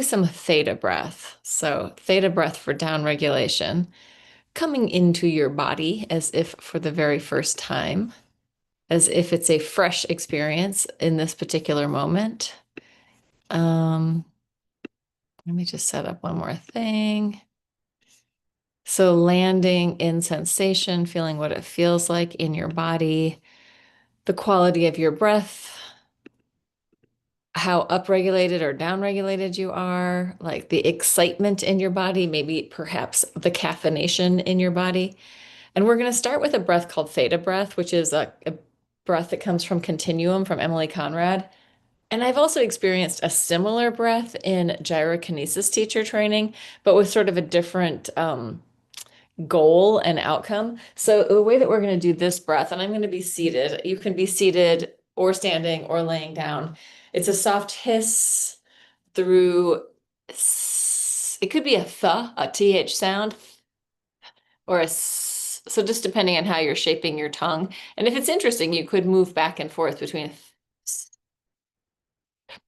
Some theta breath. So, theta breath for down regulation, coming into your body as if for the very first time, as if it's a fresh experience in this particular moment. Um, Let me just set up one more thing. So, landing in sensation, feeling what it feels like in your body, the quality of your breath, how upregulated or downregulated you are, like the excitement in your body, maybe perhaps the caffeination in your body. And we're going to start with a breath called Theta Breath, which is a breath that comes from Continuum from Emily Conrad. And I've also experienced a similar breath in gyrokinesis teacher training, but with sort of a different goal and outcome. So the way that we're going to do this breath, and I'm going to be seated, you can be seated or standing or laying down. It's a soft hiss through, it could be a th, a th sound, or a s. So just depending on how you're shaping your tongue. And if it's interesting, you could move back and forth between.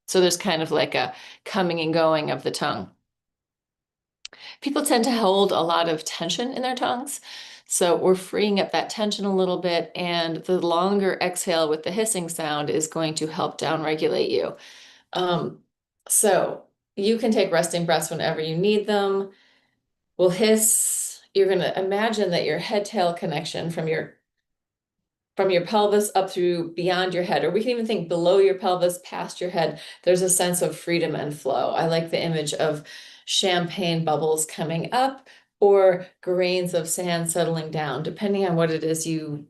So there's kind of like a coming and going of the tongue. People tend to hold a lot of tension in their tongues. So we're freeing up that tension a little bit, and the longer exhale with the hissing sound is going to help downregulate you. So you can take resting breaths whenever you need them. We'll hiss. You're going to imagine that your head-tail connection from your pelvis up through beyond your head, or we can even think below your pelvis, past your head, there's a sense of freedom and flow. I like the image of champagne bubbles coming up or grains of sand settling down, depending on what it is you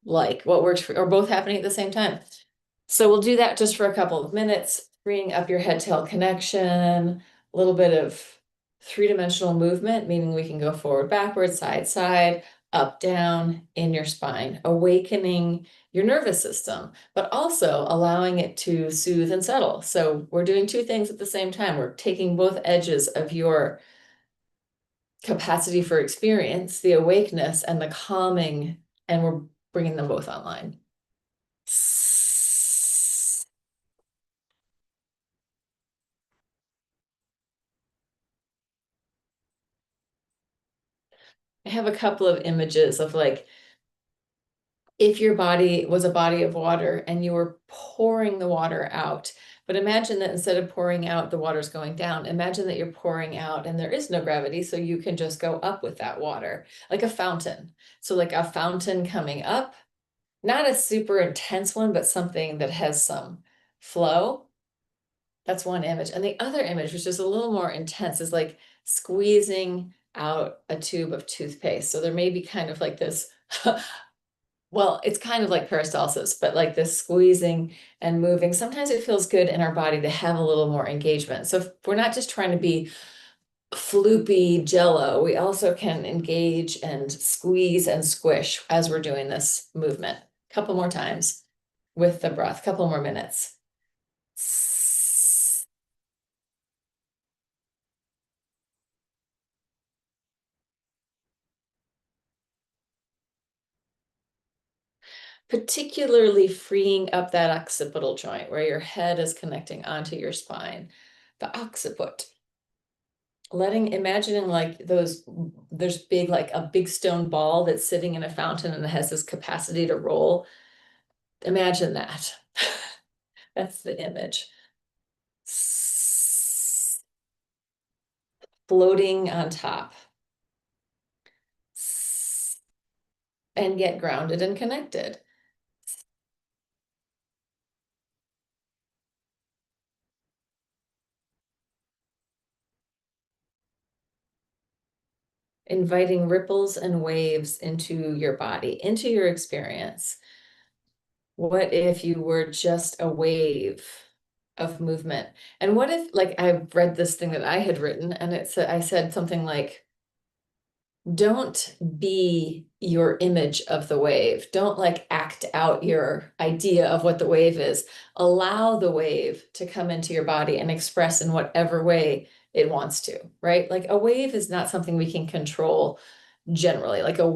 like, what works for, or both happening at the same time. So we'll do that just for a couple of minutes, freeing up your head-tail connection, a little bit of three-dimensional movement, meaning we can go forward, backward, side, side, up, down in your spine, awakening your nervous system, but also allowing it to soothe and settle. So we're doing two things at the same time. We're taking both edges of your capacity for experience, the awakeness and the calming, and we're bringing them both online. I have a couple of images of like if your body was a body of water and you were pouring the water out. But imagine that instead of pouring out, the water's going down. Imagine that you're pouring out and there is no gravity, so you can just go up with that water, like a fountain. So, like a fountain coming up, not a super intense one, but something that has some flow. That's one image. And the other image, which is a little more intense, is like squeezing out a tube of toothpaste. So there may be kind of like this, well, it's kind of like peristalsis, but like this squeezing and moving. Sometimes it feels good in our body to have a little more engagement. So if we're not just trying to be floopy jello, we also can engage and squeeze and squish as we're doing this movement. A couple more times with the breath, couple more minutes. Particularly freeing up that occipital joint where your head is connecting onto your spine, the occiput. Imagining like there's big, like a big stone ball that's sitting in a fountain and it has this capacity to roll. Imagine that. That's the image. Floating on top. And get grounded and connected. Inviting ripples and waves into your body, into your experience. What if you were just a wave of movement? And what if, like, I read this thing that I had written, and I said something like, don't be your image of the wave. Don't like act out your idea of what the wave is. Allow the wave to come into your body and express in whatever way it wants to, right? Like a wave is not something we can control generally, like a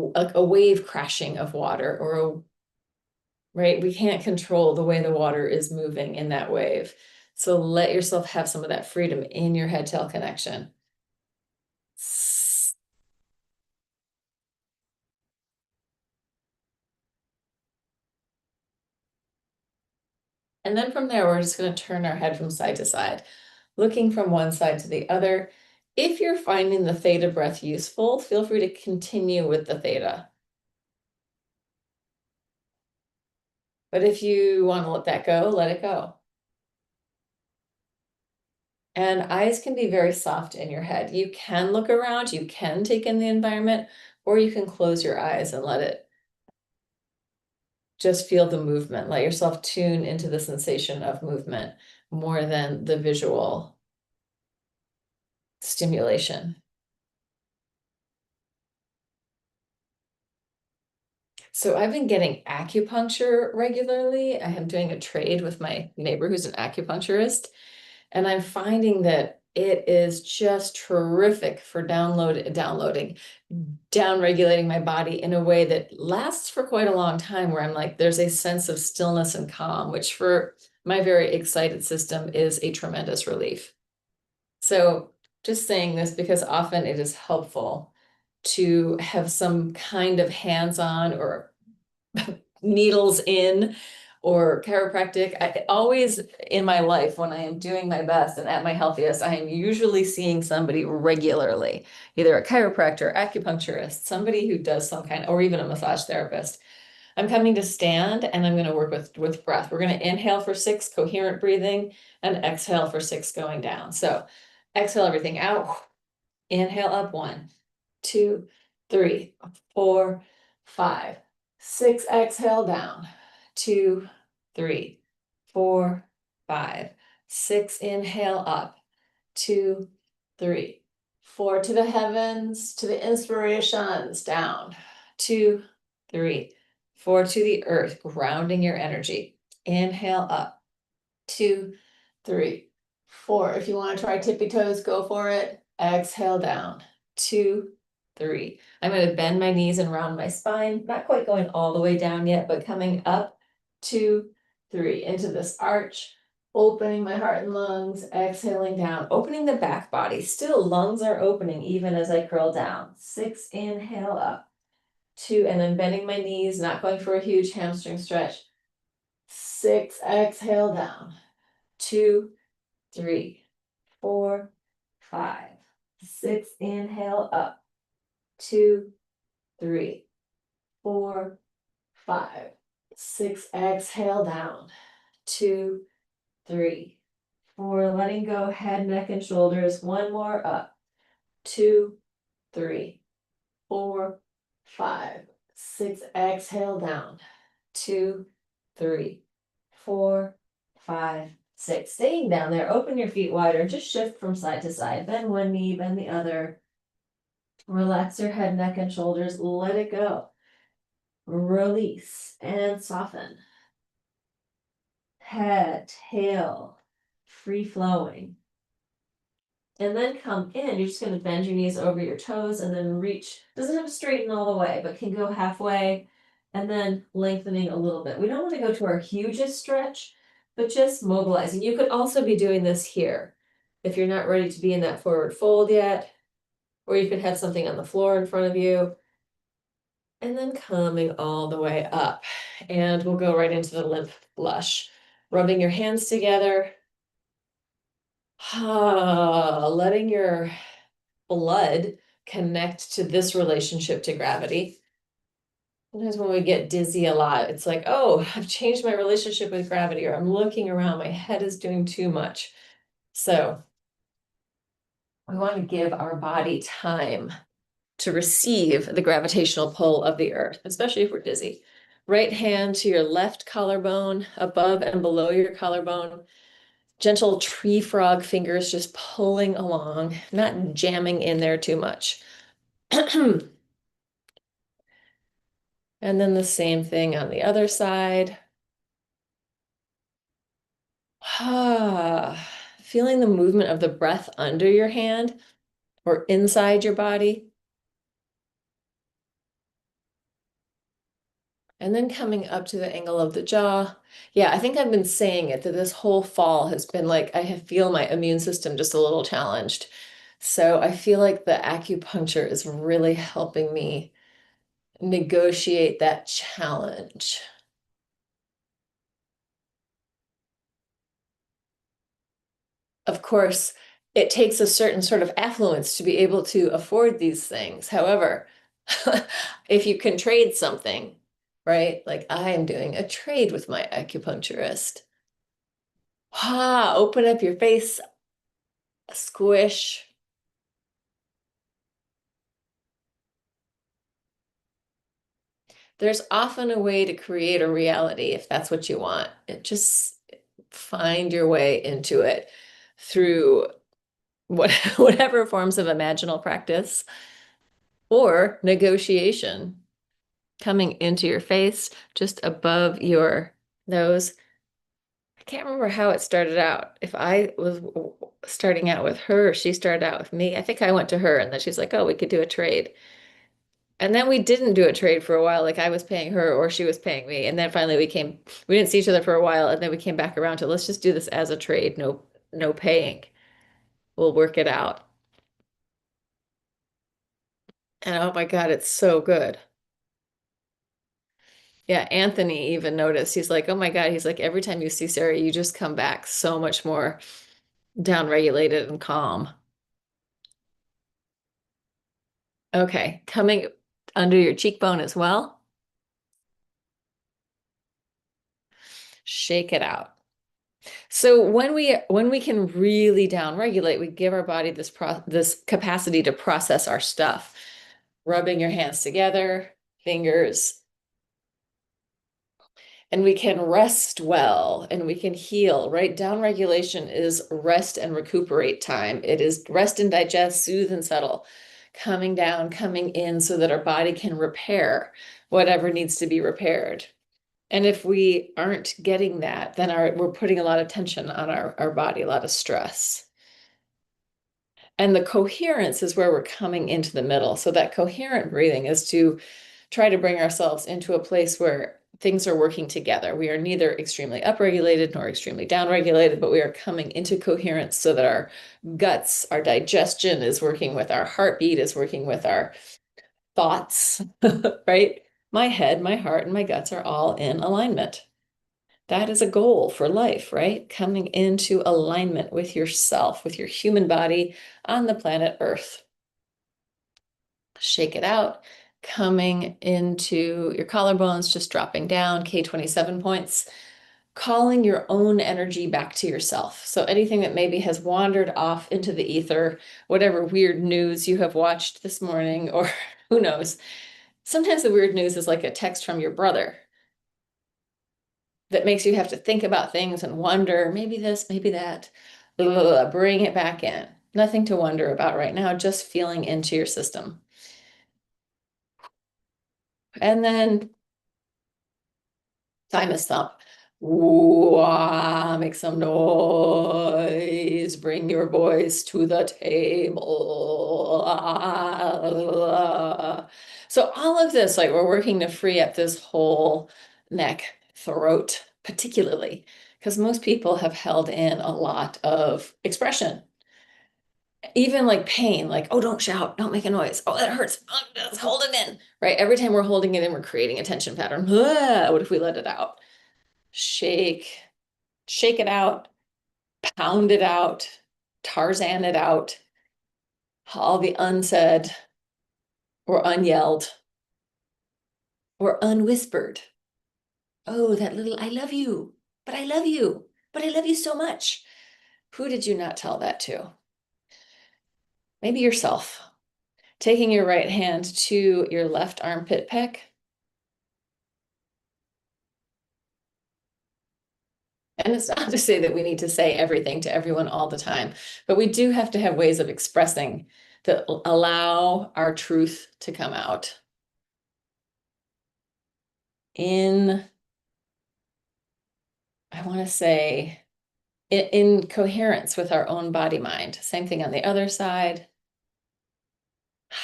wave crashing of water right? We can't control the way the water is moving in that wave. So let yourself have some of that freedom in your head tail connection. And then from there, we're just going to turn our head from side to side, looking from one side to the other. If you're finding the theta breath useful, feel free to continue with the theta. But if you want to let that go, let it go. And eyes can be very soft in your head. You can look around, you can take in the environment, or you can close your eyes and let it just feel the movement. Let yourself tune into the sensation of movement more than the visual stimulation. So I've been getting acupuncture regularly. I am doing a trade with my neighbor who's an acupuncturist, and I'm finding that it is just terrific for down regulating my body in a way that lasts for quite a long time, where I'm like, there's a sense of stillness and calm, which for my very excited system is a tremendous relief. So just saying this because often it is helpful to have some kind of hands-on or needles in or chiropractic. I always in my life, when I am doing my best and at my healthiest, I am usually seeing somebody regularly, either a chiropractor, acupuncturist, somebody who does some kind, or even a massage therapist. I'm coming to stand and I'm going to work with breath. We're going to inhale for 6, coherent breathing, and exhale for 6, going down. So exhale everything out. Inhale up, 1, 2, 3, 4, 5, 6. Exhale down. 2, 3, 4, 5, 6. Inhale up. 2, 3, 4. To the heavens, to the inspirations, down. 2, 3, 4. To the earth, grounding your energy. Inhale up. 2, 3, 4. If you want to try tippy toes, go for it. Exhale down. 2, 3. I'm going to bend my knees and round my spine. Not quite going all the way down yet, but coming up. 2, 3. Into this arch. Opening my heart and lungs. Exhaling down. Opening the back body. Still, lungs are opening even as I curl down. 6. Inhale up. 2. And then bending my knees. Not going for a huge hamstring stretch. 6. Exhale down. 2, 3, 4, 5, 6. Inhale up. 2, 3, 4, 5, 6. Exhale down. 2, 3, 4. Letting go, head, neck, and shoulders. One more up. 2, 3, 4, 5, 6. Exhale down. 2, 3, 4, 5, 6. Staying down there, open your feet wider, just shift from side to side. Bend one knee, bend the other. Relax your head, neck, and shoulders. Let it go. Release and soften. Head, tail, free flowing. And then come in. You're just going to bend your knees over your toes and then reach. Doesn't have to straighten all the way, but can go halfway and then lengthening a little bit. We don't want to go to our hugest stretch, but just mobilizing. You could also be doing this here if you're not ready to be in that forward fold yet, or you could have something on the floor in front of you. And then coming all the way up. And we'll go right into the lymph flush. Rubbing your hands together. Letting your blood connect to this relationship to gravity. Sometimes when we get dizzy a lot, it's like, oh, I've changed my relationship with gravity, or I'm looking around, my head is doing too much. So we want to give our body time to receive the gravitational pull of the earth, especially if we're dizzy. Right hand to your left collarbone, above and below your collarbone. Gentle tree frog fingers just pulling along, not jamming in there too much. And then the same thing on the other side. Feeling the movement of the breath under your hand or inside your body. And then coming up to the angle of the jaw. Yeah, I think I've been saying it that this whole fall has been like feel my immune system just a little challenged. So I feel like the acupuncture is really helping me negotiate that challenge. Of course, it takes a certain sort of affluence to be able to afford these things. However, if you can trade something, right? Like I am doing a trade with my acupuncturist. Open up your face, squish. There's often a way to create a reality if that's what you want. It just find your way into it through what whatever forms of imaginal practice or negotiation coming into your face just above your nose. I can't remember how it started out. If I was starting out with her, or she started out with me. I think I went to her and then she's like, "Oh, we could do a trade." And then we didn't do a trade for a while. Like I was paying her or she was paying me. And then finally we didn't see each other for a while. And then we came back around to let's just do this as a trade. No, no paying. We'll work it out. And oh my God, it's so good. Yeah, Anthony even noticed. He's like, oh my God. He's like, every time you see Sarah, you just come back so much more down-regulated and calm. Okay, coming under your cheekbone as well. Shake it out. So when we can really down regulate, we give our body this capacity to process our stuff. Rubbing your hands together, fingers, and we can rest well and we can heal, right? Down regulation is rest and recuperate time. It is rest and digest, soothe and settle, coming down, coming in so that our body can repair whatever needs to be repaired. And if we aren't getting that, then we're putting a lot of tension on our body, a lot of stress. And the coherence is where we're coming into the middle. So that coherent breathing is to try to bring ourselves into a place where things are working together. We are neither extremely upregulated nor extremely downregulated, but we are coming into coherence so that our guts, our digestion is working with our heartbeat, is working with our thoughts, right? My head, my heart, and my guts are all in alignment. That is a goal for life, right? Coming into alignment with yourself, with your human body on the planet Earth. Shake it out, coming into your collarbones, just dropping down, K27 points, calling your own energy back to yourself. So anything that maybe has wandered off into the ether, whatever weird news you have watched this morning, or who knows. Sometimes the weird news is like a text from your brother that makes you have to think about things and wonder, maybe this, maybe that. Blah, blah, blah, bring it back in. Nothing to wonder about right now, just feeling into your system. And then thymus thump. Ooh, make some noise. Bring your voice to the table. So all of this, like we're working to free up this whole neck, throat, particularly, because most people have held in a lot of expression. Even like pain, like, oh, don't shout, don't make a noise. Oh, that hurts. Oh, just hold it in, right? Every time we're holding it in, we're creating a tension pattern. What if we let it out? Shake, shake it out, pound it out, Tarzan it out, all the unsaid or unyelled or unwhispered. Oh, that little, I love you, but I love you, but I love you so much. Who did you not tell that to? Maybe yourself. Taking your right hand to your left armpit pec. And it's not to say that we need to say everything to everyone all the time, but we do have to have ways of expressing that allow our truth to come out in, I want to say, in coherence with our own body mind. Same thing on the other side.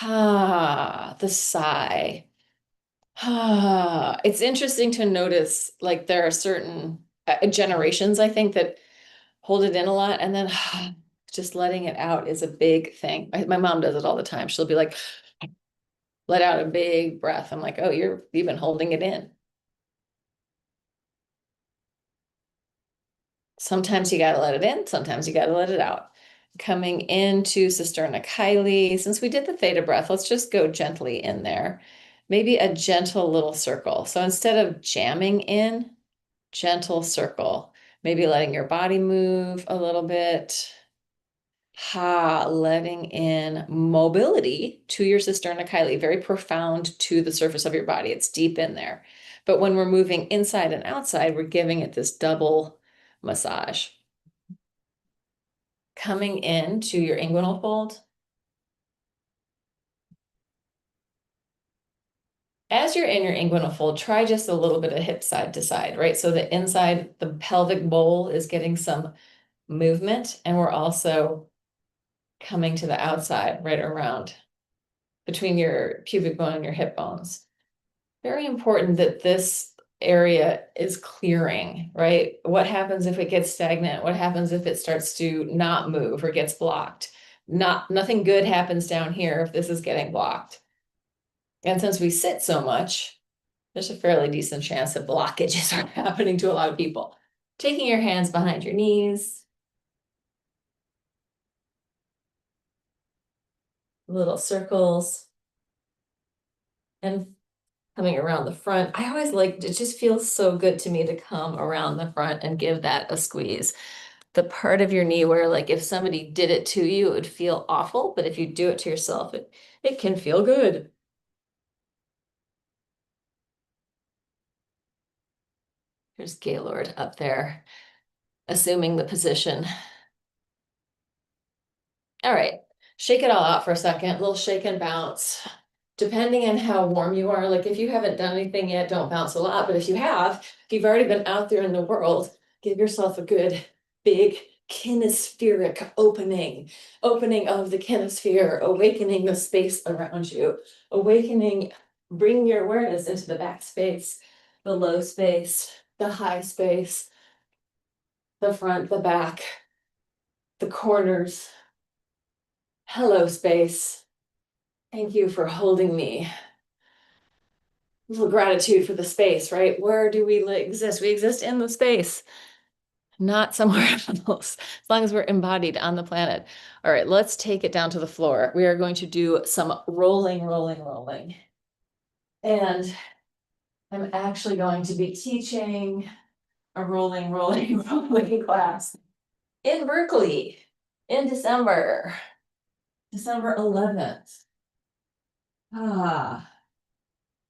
The sigh. It's interesting to notice, like there are certain generations, I think, that hold it in a lot, and then just letting it out is a big thing. My mom does it all the time. She'll be like, let out a big breath. I'm like, oh, you've been holding it in. Sometimes you got to let it in, sometimes you got to let it out. Coming into Cisterna since we did the theta breath, let's just go gently in there. Maybe a gentle little circle. So instead of jamming in, gentle circle. Maybe letting your body move a little bit. Letting in mobility to your cisterna very profound to the surface of your body. It's deep in there. But when we're moving inside and outside, we're giving it this double massage. Coming into your inguinal fold. As you're in your inguinal fold, try just a little bit of hip side to side, right? So the inside, the pelvic bowl is getting some movement, and we're also coming to the outside, right around between your pubic bone and your hip bones. Very important that this area is clearing, right? What happens if it gets stagnant? What happens if it starts to not move or gets blocked? Nothing good happens down here if this is getting blocked. And since we sit so much, there's a fairly decent chance that blockages are happening to a lot of people. Taking your hands behind your knees, little circles, and coming around the front. I always like, it just feels so good to me to come around the front and give that a squeeze. The part of your knee where, like, if somebody did it to you, it would feel awful, but if you do it to yourself, it can feel good. There's Gaylord up there, assuming the position. All right, shake it all out for a second, little shake and bounce. Depending on how warm you are, like if you haven't done anything yet, don't bounce a lot. But if you have, if you've already been out there in the world, give yourself a good big kinespheric opening of the kinesphere, awakening the space around you, awakening, bring your awareness into the back space, the low space, the high space, the front, the back, the corners. Hello, space. Thank you for holding me. Little gratitude for the space, right? Where do we exist? We exist in the space, not somewhere else, as long as we're embodied on the planet. All right, let's take it down to the floor. We are going to do some rolling, rolling, rolling. And I'm actually going to be teaching a rolling, rolling, rolling class in Berkeley in December 11th.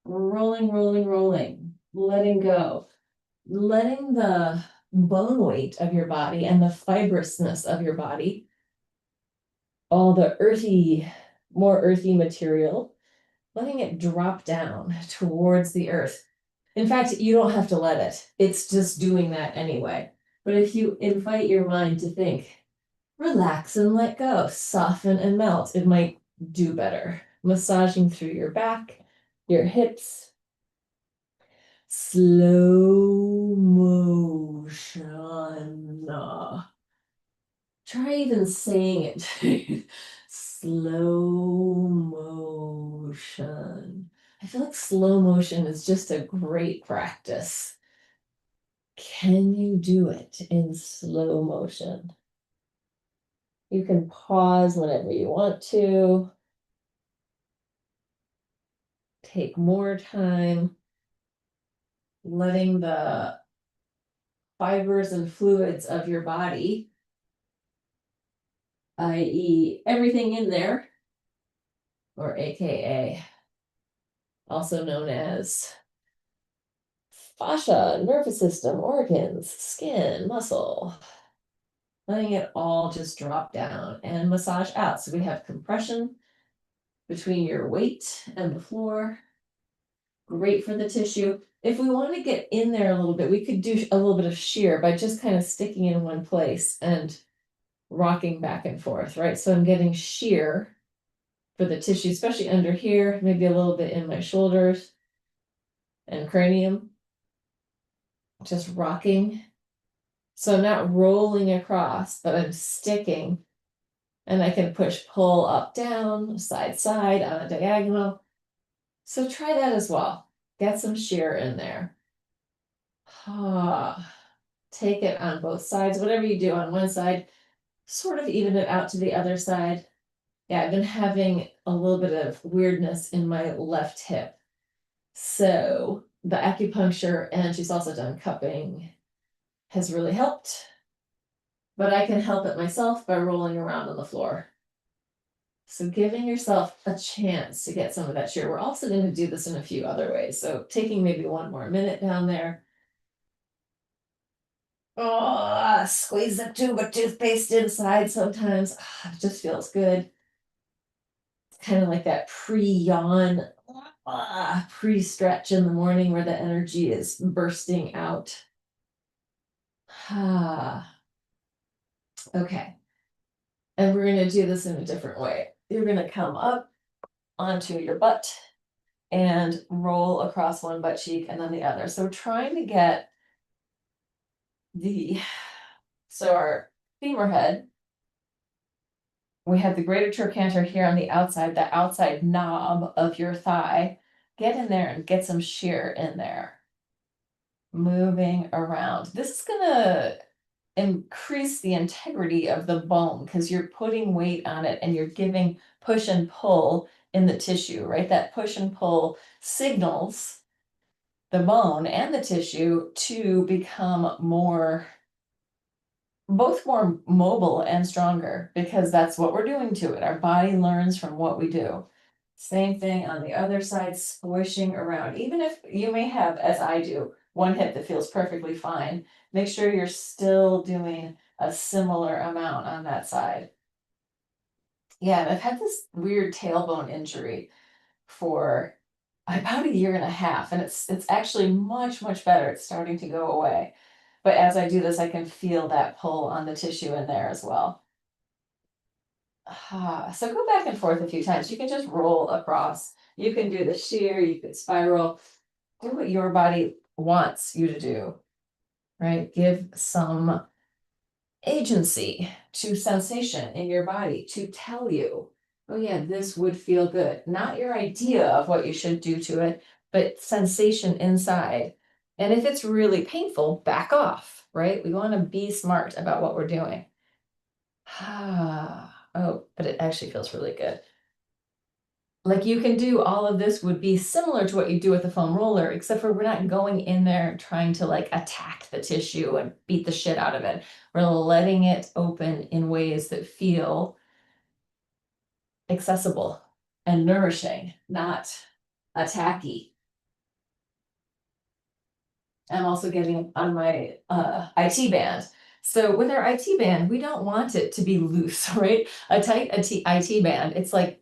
Rolling, rolling, rolling, letting go, letting the bone weight of your body and the fibrousness of your body, all the more earthy material, letting it drop down towards the earth. In fact, you don't have to let it. It's just doing that anyway. But if you invite your mind to think, relax and let go, soften and melt, it might do better. Massaging through your back, your hips, slow motion. Try even saying it. Slow motion. I feel like slow motion is just a great practice. Can you do it in slow motion? You can pause whenever you want to. Take more time, letting the fibers and fluids of your body, i.e., everything in there, or AKA, also known as fascia, nervous system, organs, skin, muscle, letting it all just drop down and massage out. So we have compression between your weight and the floor. Great for the tissue. If we want to get in there a little bit, we could do a little bit of shear by just kind of sticking in one place and rocking back and forth, right? So I'm getting shear for the tissue, especially under here, maybe a little bit in my shoulders. and cranium. Just rocking. So I'm not rolling across, but I'm sticking. And I can push pull up, down, side, on a diagonal. So try that as well. Get some shear in there. Take it on both sides. Whatever you do on one side, sort of even it out to the other side. Yeah, I've been having a little bit of weirdness in my left hip. So the acupuncture, and she's also done cupping, has really helped. But I can help it myself by rolling around on the floor. So giving yourself a chance to get some of that shear. We're also going to do this in a few other ways. So taking maybe one more minute down there. Oh, squeeze the tube of toothpaste inside sometimes. It just feels good. It's kind of like that pre-yawn, pre-stretch in the morning where the energy is bursting out. Okay. And we're going to do this in a different way. You're going to come up onto your butt and roll across one butt cheek and then the other. So we're trying to get our femur head, we have the greater trochanter here on the outside knob of your thigh. Get in there and get some shear in there. Moving around. This is gonna increase the integrity of the bone because you're putting weight on it and you're giving push and pull in the tissue, right? That push and pull signals the bone and the tissue to become both more mobile and stronger because that's what we're doing to it. Our body learns from what we do. Same thing on the other side, squishing around. Even if you may have, as I do, one hip that feels perfectly fine, make sure you're still doing a similar amount on that side. Yeah, I've had this weird tailbone injury for about a year and a half, and it's actually much, much better. It's starting to go away. But as I do this, I can feel that pull on the tissue in there as well. So go back and forth a few times. You can just roll across. You can do the shear, you could spiral. Do what your body wants you to do, right? Give some agency to sensation in your body to tell you, oh yeah, this would feel good. Not your idea of what you should do to it, but sensation inside. And if it's really painful, back off, right? We want to be smart about what we're doing. Oh, but it actually feels really good. Like you can do all of this would be similar to what you do with the foam roller, except for we're not going in there trying to like attack the tissue and beat the shit out of it. We're letting it open in ways that feel accessible and nourishing, not attacky. I'm also getting on my IT band. So with our IT band, we don't want it to be loose, right? A tight IT band, it's like,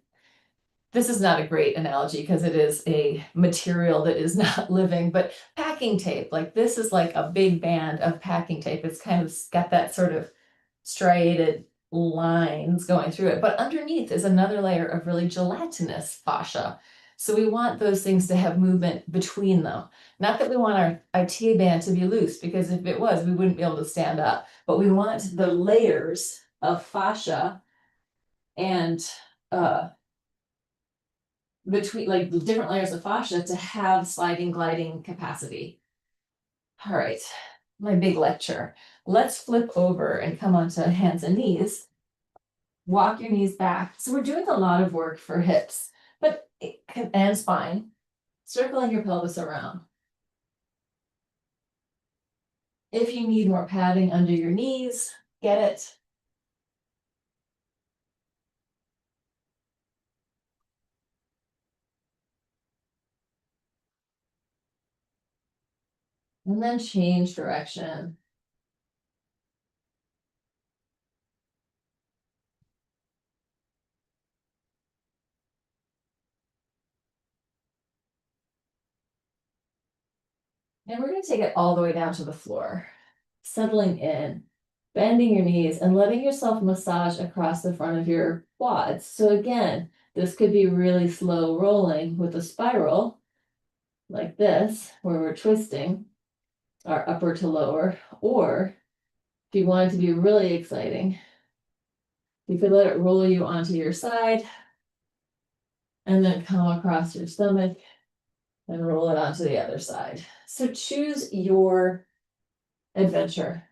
this is not a great analogy because it is a material that is not living, but packing tape, like this is like a big band of packing tape. It's kind of got that sort of striated lines going through it, but underneath is another layer of really gelatinous fascia. So we want those things to have movement between them. Not that we want our IT band to be loose, because if it was, we wouldn't be able to stand up, but we want the layers of fascia and between like the different layers of fascia to have sliding gliding capacity. All right, my big lecture. Let's flip over and come onto hands and knees. Walk your knees back. So we're doing a lot of work for hips, but and spine. Circling your pelvis around. If you need more padding under your knees, get it. And then change direction. And we're going to take it all the way down to the floor. Settling in, bending your knees, and letting yourself massage across the front of your quads. So again, this could be really slow rolling with a spiral. like this, where we're twisting our upper to lower, or if you want it to be really exciting, you could let it roll you onto your side and then come across your stomach and roll it onto the other side. So choose your adventure.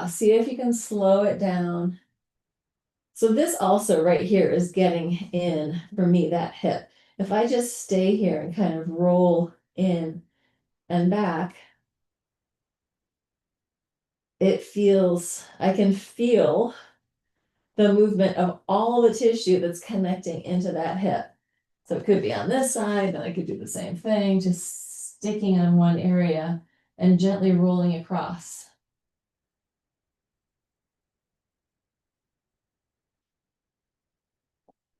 See if you can slow it down. So this also right here is getting in for me, that hip. If I just stay here and kind of roll in and back, I can feel the movement of all the tissue that's connecting into that hip. So it could be on this side, then I could do the same thing, just sticking on one area and gently rolling across.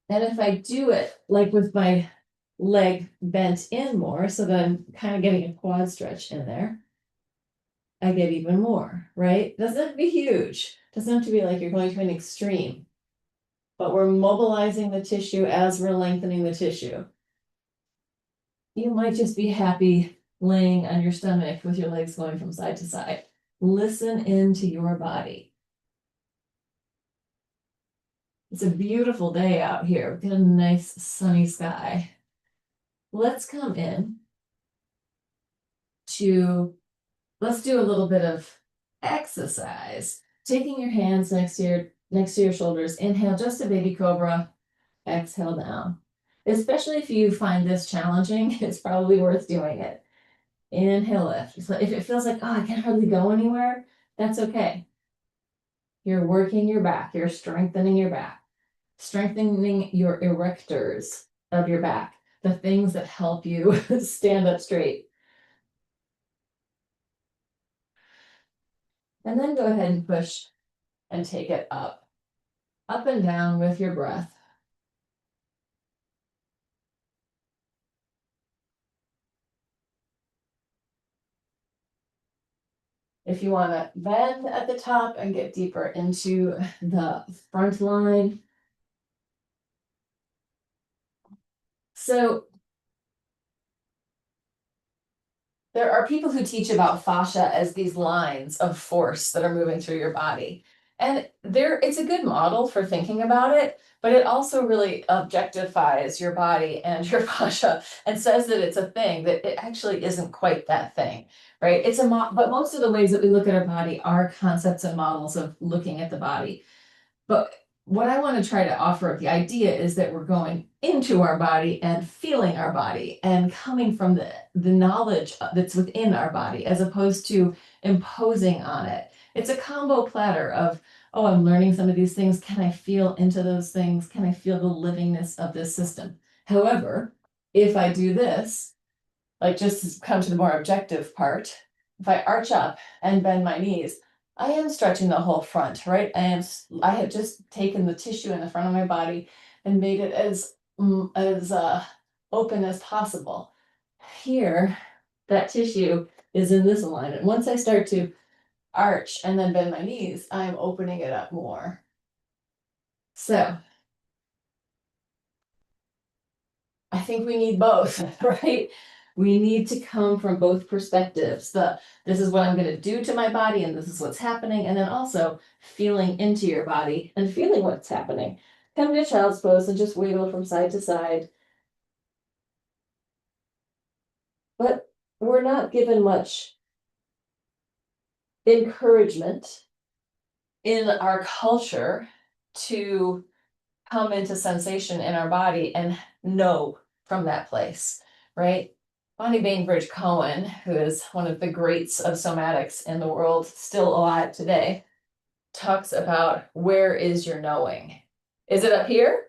And if I do it like with my leg bent in more, so that I'm kind of getting a quad stretch in there, I get even more, right? Doesn't have to be huge. Doesn't have to be like you're going to an extreme, but we're mobilizing the tissue as we're lengthening the tissue. You might just be happy laying on your stomach with your legs going from side to side. Listen into your body. It's a beautiful day out here. We've got a nice sunny sky. Let's come in to, let's do a little bit of exercise. Taking your hands next to your shoulders. Inhale, just a baby cobra. Exhale down. Especially if you find this challenging, it's probably worth doing it. Inhale, lift. So if it feels like, oh, I can't hardly go anywhere, that's okay. You're working your back. You're strengthening your back. Strengthening your erectors of your back. The things that help you stand up straight. And then go ahead and push and take it up. Up and down with your breath. If you want to bend at the top and get deeper into the front line. So there are people who teach about fascia as these lines of force that are moving through your body. And it's a good model for thinking about it, but it also really objectifies your body and your fascia and says that it's a thing that it actually isn't quite that thing, right? But most of the ways that we look at our body are concepts and models of looking at the body. But what I want to try to offer, the idea is that we're going into our body and feeling our body and coming from the knowledge that's within our body as opposed to imposing on it. It's a combo platter of, oh, I'm learning some of these things. Can I feel into those things? Can I feel the livingness of this system? However, if I do this, like just to come to the more objective part, if I arch up and bend my knees, I am stretching the whole front, right? I have just taken the tissue in the front of my body and made it as open as possible. Here, that tissue is in this alignment. Once I start to arch and then bend my knees, I'm opening it up more. So I think we need both, right? We need to come from both perspectives. This is what I'm going to do to my body, and this is what's happening. And then also feeling into your body and feeling what's happening. Come to child's pose and just wiggle from side to side. But we're not given much encouragement in our culture to come into sensation in our body and know from that place, right? Bonnie Bainbridge Cohen, who is one of the greats of somatics in the world, still alive today, talks about where is your knowing? Is it up here?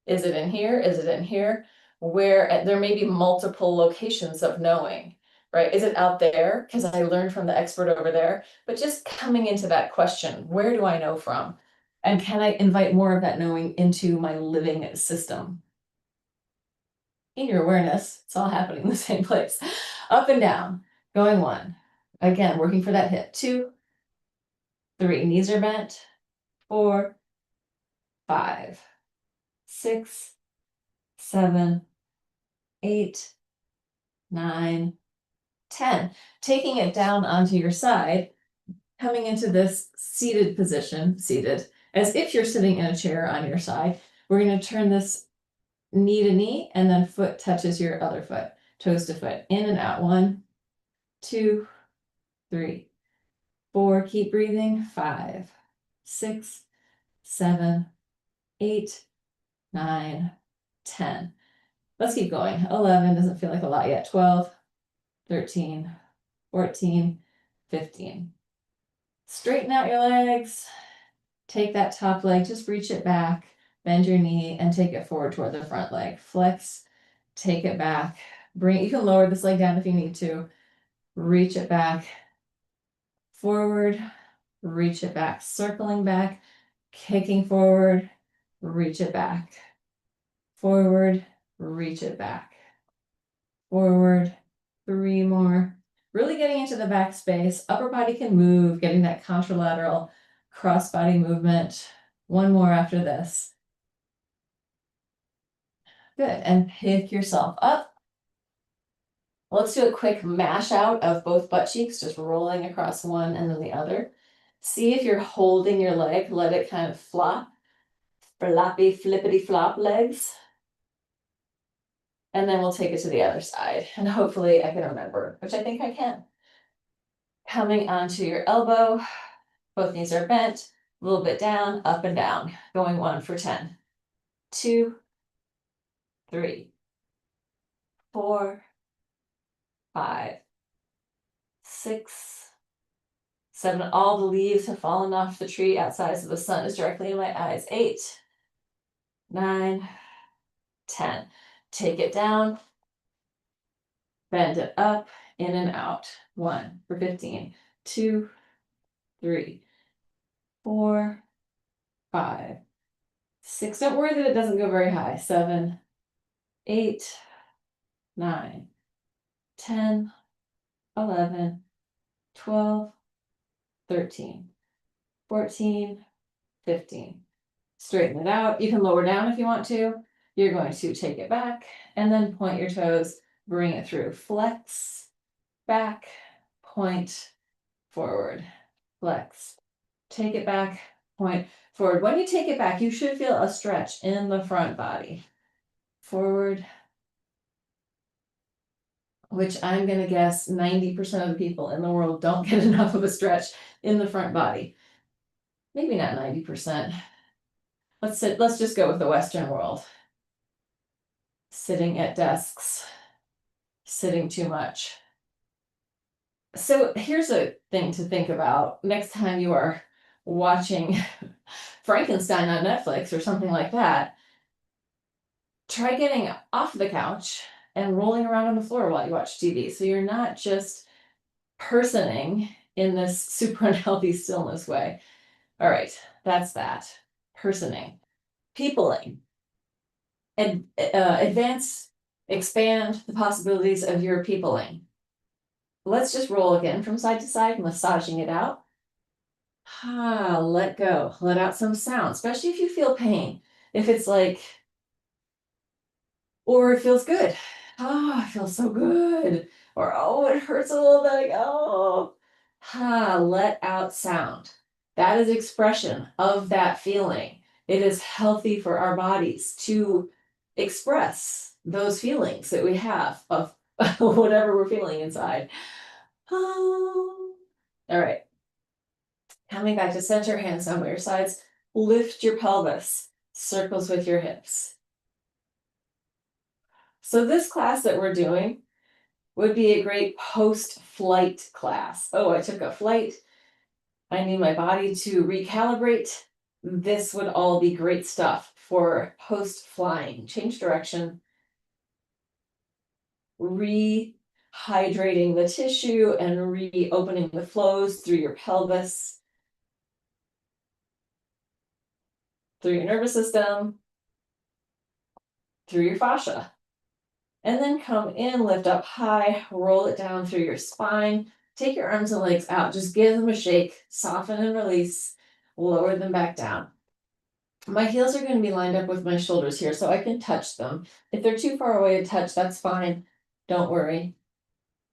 Is it in here? Is it in here? Where there may be multiple locations of knowing, right? Is it out there? Because I learned from the expert over there, but just coming into that question, where do I know from? And can I invite more of that knowing into my living system? In your awareness, it's all happening in the same place. Up and down, going 1. Again, working for that hip. 2, 3, knees are bent. 4, 5. 6, 7, 8, 9, 10. Taking it down onto your side, coming into this seated position, seated, as if you're sitting in a chair on your side. We're going to turn this knee to knee, and then foot touches your other foot, toes to foot, in and out. 1, 2, 3, 4. Keep breathing. 5, 6, 7, 8, 9, 10. Let's keep going. 11 doesn't feel like a lot yet. 12, 13, 14, 15. Straighten out your legs. Take that top leg, just reach it back, bend your knee, and take it forward toward the front leg. Flex, take it back. You can lower this leg down if you need to. Reach it back, forward, reach it back, circling back, kicking forward, reach it back, forward, reach it back, forward. 3 more. Really getting into the back space. Upper body can move, getting that contralateral cross body movement. 1 more after this. Good, and pick yourself up. Let's do a quick mash out of both butt cheeks, just rolling across one and then the other. See if you're holding your leg, let it kind of flop. Floppy, flippity flop legs. And then we'll take it to the other side. And hopefully I can remember, which I think I can. Coming onto your elbow, both knees are bent, a little bit down, up and down. Going 1 for 10. 2, 3, 4, 5, 6, 7. All the leaves have fallen off the tree outside, so the sun is directly in my eyes. 8, 9, 10. Take it down, bend it up, in and out. 1 for 15. 2, 3, 4, 5, 6. Don't worry that it doesn't go very high. 7, 8, 9, 10, 11, 12, 13, 14, 15. Straighten it out. You can lower down if you want to. You're going to take it back and then point your toes, bring it through. Flex, back, point, forward, flex. Take it back, point, forward. When you take it back, you should feel a stretch in the front body. Forward, which I'm going to guess 90% of the people in the world don't get enough of a stretch in the front body. Maybe not 90%. Let's just go with the Western world. Sitting at desks, sitting too much. So here's a thing to think about next time you are watching Frankenstein on Netflix or something like that. Try getting off the couch and rolling around on the floor while you watch TV. So you're not just personing in this super unhealthy stillness way. All right, that's that. Personing. Peopling. And advance, expand the possibilities of your peopling. Let's just roll again from side to side, massaging it out. Let go. Let out some sound, especially if you feel pain. If it's like, or it feels good. It feels so good. Or, oh, it hurts a little bit. Let out sound. That is expression of that feeling. It is healthy for our bodies to express those feelings that we have of whatever we're feeling inside. All right. Coming back to center, hands down by your sides. Lift your pelvis. Circles with your hips. So this class that we're doing would be a great post-flight class. Oh, I took a flight. I need my body to recalibrate. This would all be great stuff for post-flying. Change direction. Rehydrating the tissue and reopening the flows through your pelvis, through your nervous system, through your fascia. And then come in, lift up high, roll it down through your spine. Take your arms and legs out. Just give them a shake, soften and release, lower them back down. My heels are going to be lined up with my shoulders here, so I can touch them. If they're too far away to touch, that's fine. Don't worry.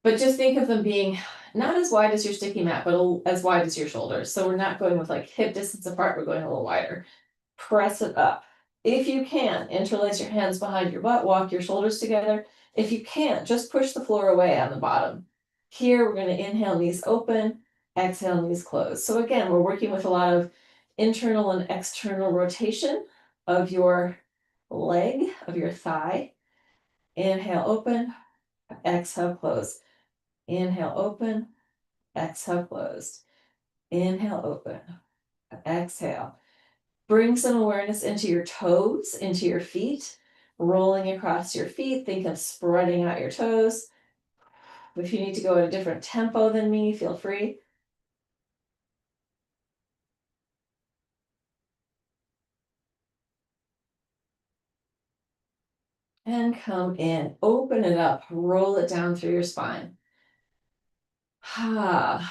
But just think of them being not as wide as your sticky mat, but as wide as your shoulders. So we're not going with like hip distance apart, we're going a little wider. Press it up. If you can, interlace your hands behind your butt, walk your shoulders together. If you can't, just push the floor away on the bottom. Here, we're going to inhale, knees open, exhale, knees closed. So again, we're working with a lot of internal and external rotation of your leg, of your thigh. Inhale, open, exhale, close. Inhale, open, exhale, closed. Inhale, open, exhale. Bring some awareness into your toes, into your feet, rolling across your feet. Think of spreading out your toes. If you need to go at a different tempo than me, feel free. And come in, open it up, roll it down through your spine.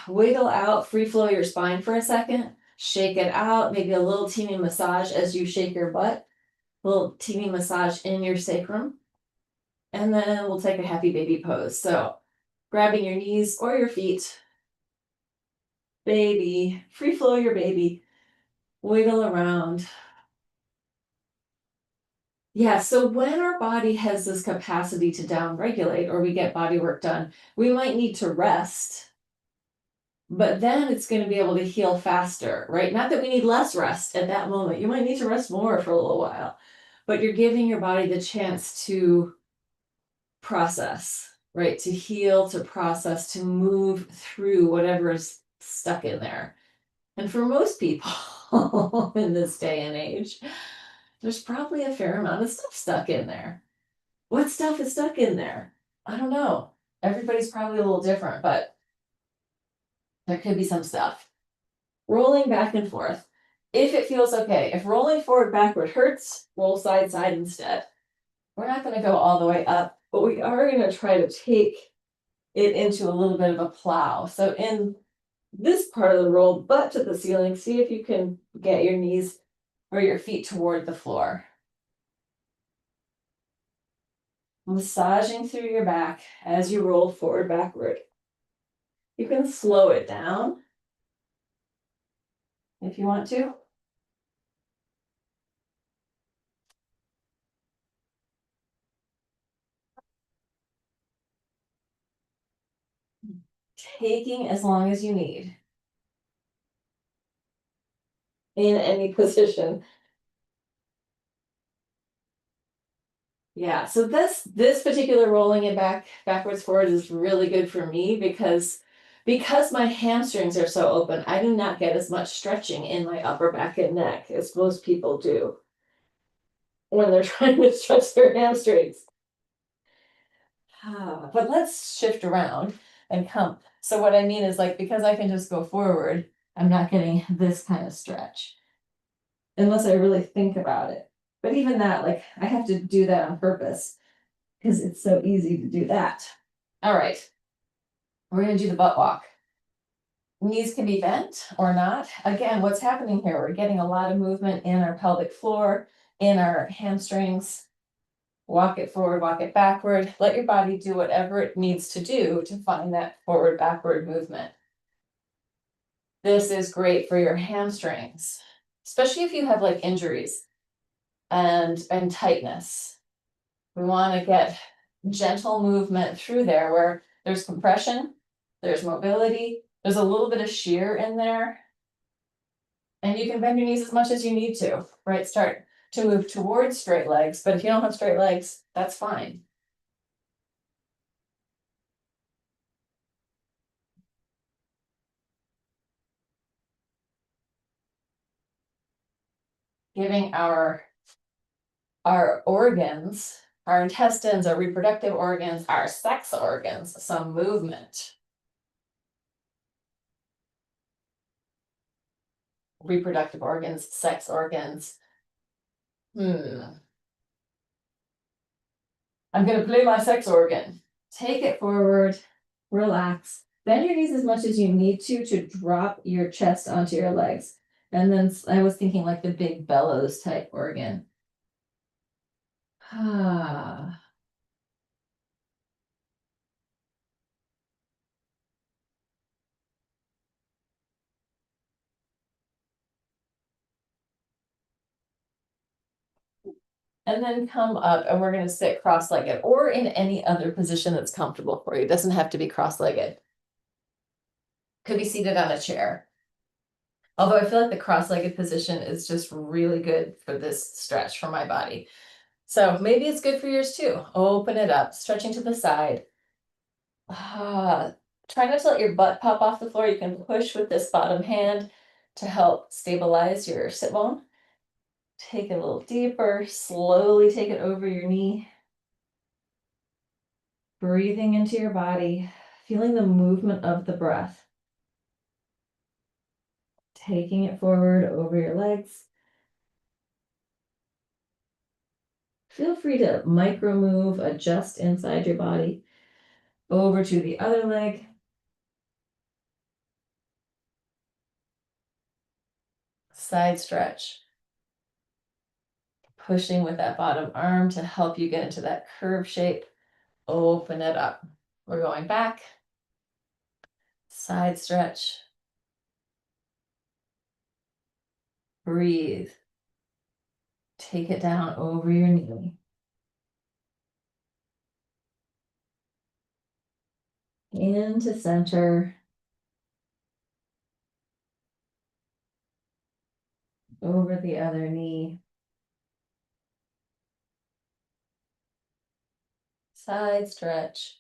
Wiggle out, free flow your spine for a second. Shake it out, maybe a little teeny massage as you shake your butt. A little teeny massage in your sacrum. And then we'll take a happy baby pose. So grabbing your knees or your feet, baby, free flow your baby, wiggle around. Yeah, so when our body has this capacity to downregulate or we get body work done, we might need to rest, but then it's going to be able to heal faster, right? Not that we need less rest at that moment. You might need to rest more for a little while, but you're giving your body the chance to process, right? To heal, to process, to move through whatever is stuck in there. And for most people in this day and age, there's probably a fair amount of stuff stuck in there. What stuff is stuck in there? I don't know. Everybody's probably a little different, but there could be some stuff. Rolling back and forth. If it feels okay, if rolling forward backward hurts, roll side side instead. We're not going to go all the way up, but we are going to try to take it into a little bit of a plow. So in this part of the roll, butt to the ceiling, see if you can get your knees or your feet toward the floor. Massaging through your back as you roll forward backward. You can slow it down if you want to. Taking as long as you need in any position. Yeah, so this particular rolling it backwards forward is really good for me because my hamstrings are so open, I do not get as much stretching in my upper back and neck as most people do when they're trying to stretch their hamstrings. But let's shift around and come. So what I mean is like, because I can just go forward, I'm not getting this kind of stretch unless I really think about it. But even that, like, I have to do that on purpose because it's so easy to do that. All right, we're going to do the butt walk. Knees can be bent or not. Again, what's happening here? We're getting a lot of movement in our pelvic floor, in our hamstrings. Walk it forward, walk it backward. Let your body do whatever it needs to do to find that forward, backward movement. This is great for your hamstrings, especially if you have like injuries and tightness. We want to get gentle movement through there where there's compression, there's mobility, there's a little bit of shear in there. And you can bend your knees as much as you need to, right? Start to move towards straight legs, but if you don't have straight legs, that's fine. Giving our organs, our intestines, our reproductive organs, our sex organs, some movement. Reproductive organs, sex organs. I'm going to play my sex organ. Take it forward, relax. Bend your knees as much as you need to drop your chest onto your legs. And then I was thinking like the big bellows type organ. Ah. And then come up and we're going to sit cross-legged or in any other position that's comfortable for you. It doesn't have to be cross-legged. Could be seated on a chair. Although I feel like the cross-legged position is just really good for this stretch for my body. So maybe it's good for yours too. Open it up, stretching to the side. Try not to let your butt pop off the floor. You can push with this bottom hand to help stabilize your sit bone. Take it a little deeper, slowly take it over your knee. Breathing into your body, feeling the movement of the breath. Taking it forward over your legs. Feel free to micro move, adjust inside your body. Over to the other leg. Side stretch. Pushing with that bottom arm to help you get into that curve shape. Open it up. We're going back. Side stretch. Breathe. Take it down over your knee. Into center. Over the other knee. Side stretch.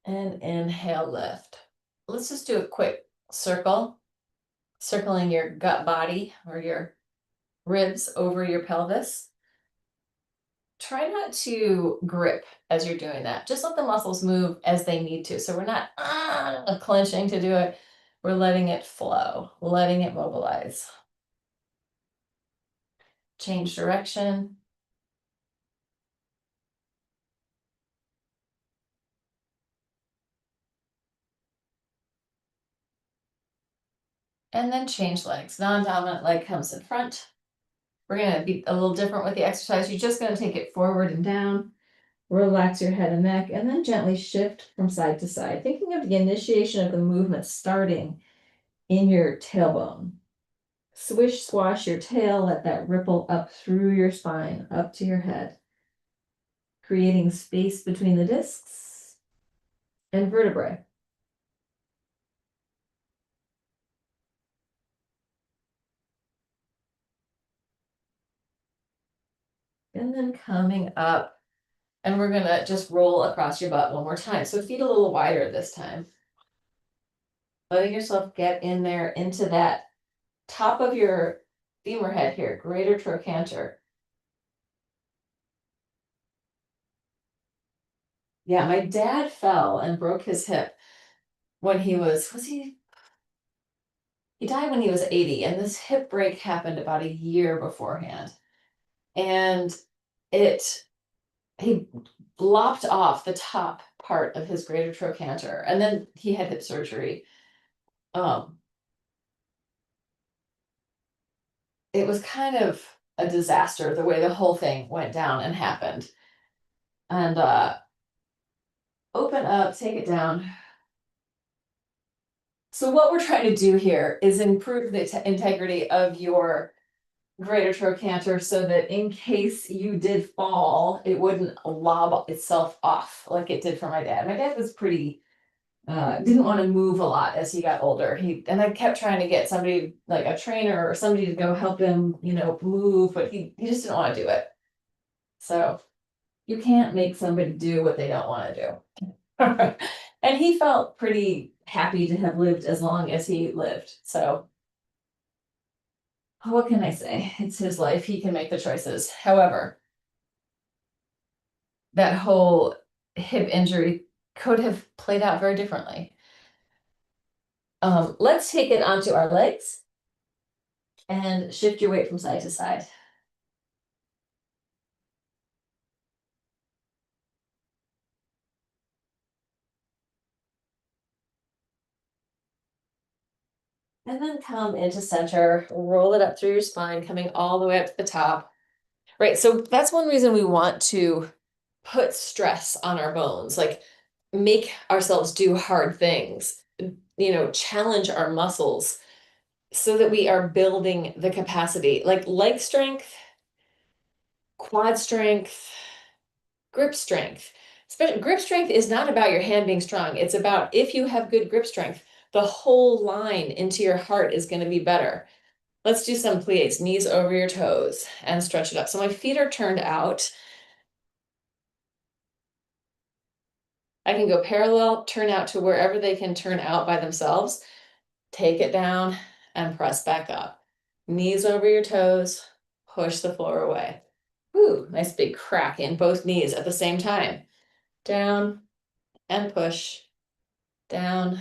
And inhale, lift. Let's just do a quick circle. Circling your gut body or your ribs over your pelvis. Try not to grip as you're doing that. Just let the muscles move as they need to. So we're not clenching to do it. We're letting it flow, letting it mobilize. Change direction. And then change legs. Non-dominant leg comes in front. We're going to be a little different with the exercise. You're just going to take it forward and down. Relax your head and neck, and then gently shift from side to side, thinking of the initiation of the movement starting in your tailbone. Swish, swash your tail, let that ripple up through your spine, up to your head, creating space between the discs and vertebrae. And then coming up, and we're gonna just roll across your butt one more time. So feet a little wider this time. Letting yourself get in there into that top of your femur head here, greater trochanter. Yeah, my dad fell and broke his hip when he he died when he was 80, and this hip break happened about a year beforehand. And he lopped off the top part of his greater trochanter, and then he had hip surgery. Um, it was kind of a disaster the way the whole thing went down and happened. And open up, take it down. So what we're trying to do here is improve the integrity of your greater trochanter so that in case you did fall, it wouldn't lob itself off like it did for my dad. My dad was pretty didn't want to move a lot as he got older. And I kept trying to get somebody like a trainer or somebody to go help him, move, but he just didn't want to do it. So you can't make somebody do what they don't want to do. And he felt pretty happy to have lived as long as he lived. So what can I say? It's his life. He can make the choices. However, that whole hip injury could have played out very differently. Let's take it onto our legs and shift your weight from side to side. And then come into center, roll it up through your spine, coming all the way up to the top. Right. So that's one reason we want to put stress on our bones, like make ourselves do hard things, challenge our muscles so that we are building the capacity, like leg strength, quad strength, grip strength. Grip strength is not about your hand being strong. It's about if you have good grip strength, the whole line into your heart is going to be better. Let's do some plies, knees over your toes and stretch it up. So my feet are turned out. I can go parallel, turn out to wherever they can turn out by themselves. Take it down and press back up. Knees over your toes, push the floor away. Ooh, nice big crack in both knees at the same time. Down and push, down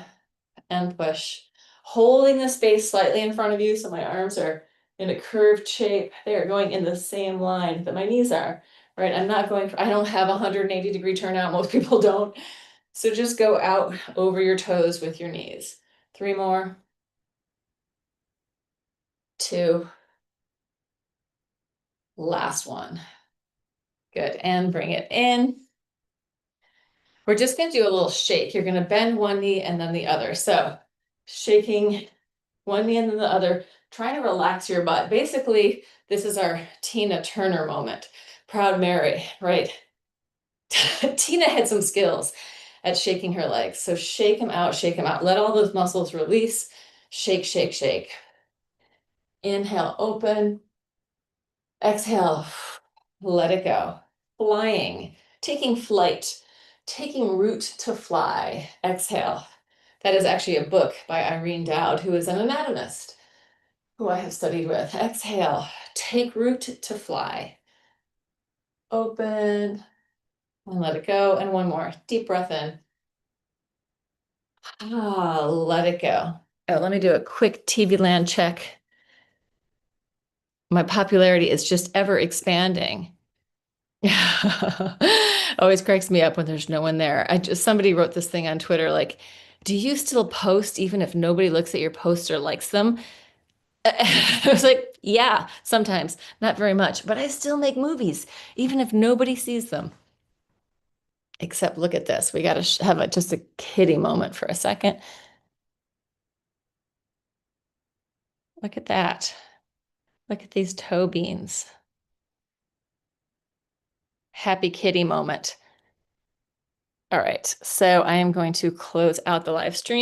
and push. Holding the space slightly in front of you so my arms are in a curved shape. They are going in the same line that my knees are, right? I don't have a 180-degree turnout. Most people don't. So just go out over your toes with your knees. 3 more. 2. Last one. Good. And bring it in. We're just going to do a little shake. You're going to bend one knee and then the other. So shaking one knee and then the other, trying to relax your butt. Basically, this is our Tina Turner moment. Proud Mary, right? Tina had some skills at shaking her legs. So shake them out, shake them out. Let all those muscles release. Shake, shake, shake. Inhale, open. Exhale, let it go. Flying, taking flight, taking root to fly. Exhale. That is actually a book by Irene Dowd, who is an anatomist who I have studied with. Exhale, take root to fly. Open and let it go. And one more. Deep breath in. Let it go. Oh, let me do a quick TV land check. My popularity is just ever expanding. Always cracks me up when there's no one there. Somebody wrote this thing on Twitter like, do you still post even if nobody looks at your posts or likes them? I was like, yeah, sometimes, not very much, but I still make movies even if nobody sees them. Except look at this. We got to have just a kiddie moment for a second. Look at that. Look at these toe beans. Happy kitty moment. All right, so I am going to close out the live stream.